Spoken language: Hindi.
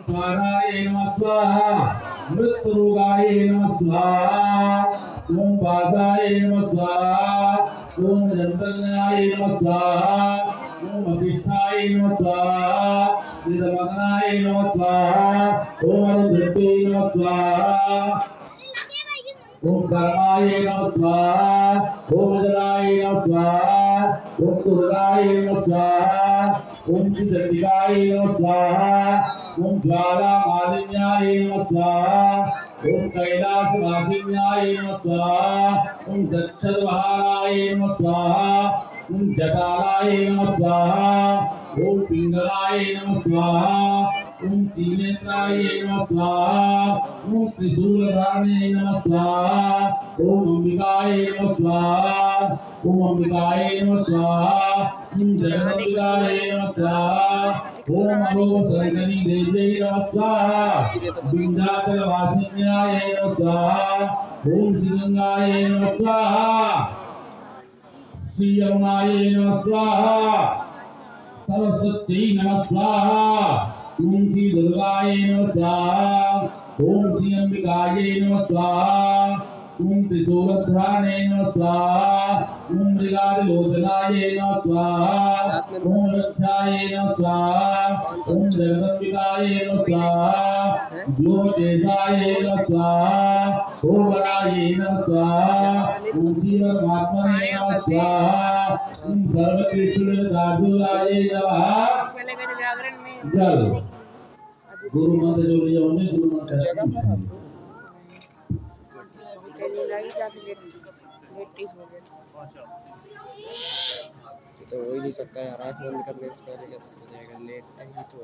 स्वाहाय नमः स्वाहा मृत्युरोगाय नमः स्वाहा ओम पादाय नमः स्वाहा ओम जंतनाय नमः स्वाहा ओम अभिष्ठाय नमः स्वाहा निदमनाय नमः स्वाहा ओम रुद्राय नमः स्वाहा ओम कर्माय नमः स्वाहा ओम जलाय नमः स्वाहा ओम तुर्गाय नमः स्वाहा ओम चिदंतिकाय नमः स्वाहा ओम ज्वाला मालिन्याय नमः स्वाहा ओम कैलासवासिन्याय नमः स्वाहा ओम दक्षरवहाराय नमः स्वाहा ओम जटालाय नमः स्वाहा ओम पिंगलाय नमः स्वाहा ओम त्रिनेत्राय नमः स्वाहा ओम त्रिशूलधारणे नमः स्वाहा ओम अंबिकाय नमः स्वाहा ओम अंबिकाय नमः स्वाहा ओम जगदम्बिकाय नमः स्वाहा ओम अलोक सरगनी देव्यै नमः स्वाहा विंध्याचलवासिन्याय नमः स्वाहा ओम श्रीगंगाय नमः स्वाहा श्री यमुनाय नमः स्वाहा सरस्वती नमः स्वाहा ओम श्री दुर्गाय नमः स्वाहा ओम श्री अंबिकाय नमः स्वाहा ओम त्रिशूलधारणे नमः स्वाहा ओम मृगालोचनाय नमः स्वाहा ओम रक्षाय नमः स्वाहा ओम जगदम्बिकाय नमः स्वाहा ज्योतिषाय नमः स्वाहा ओम वराय नमः स्वाहा ओम श्रीमन्मात्मने नमः स्वाहा ओम सर्वत्रिशूलधारुलाय नमः जल गुरु मंत्र जो लिया हमने गुरु मंत्र तो हो ही नहीं सकता यार, 8 निकलने से पहले कैसे हो जाएगा, लेट टाइम तो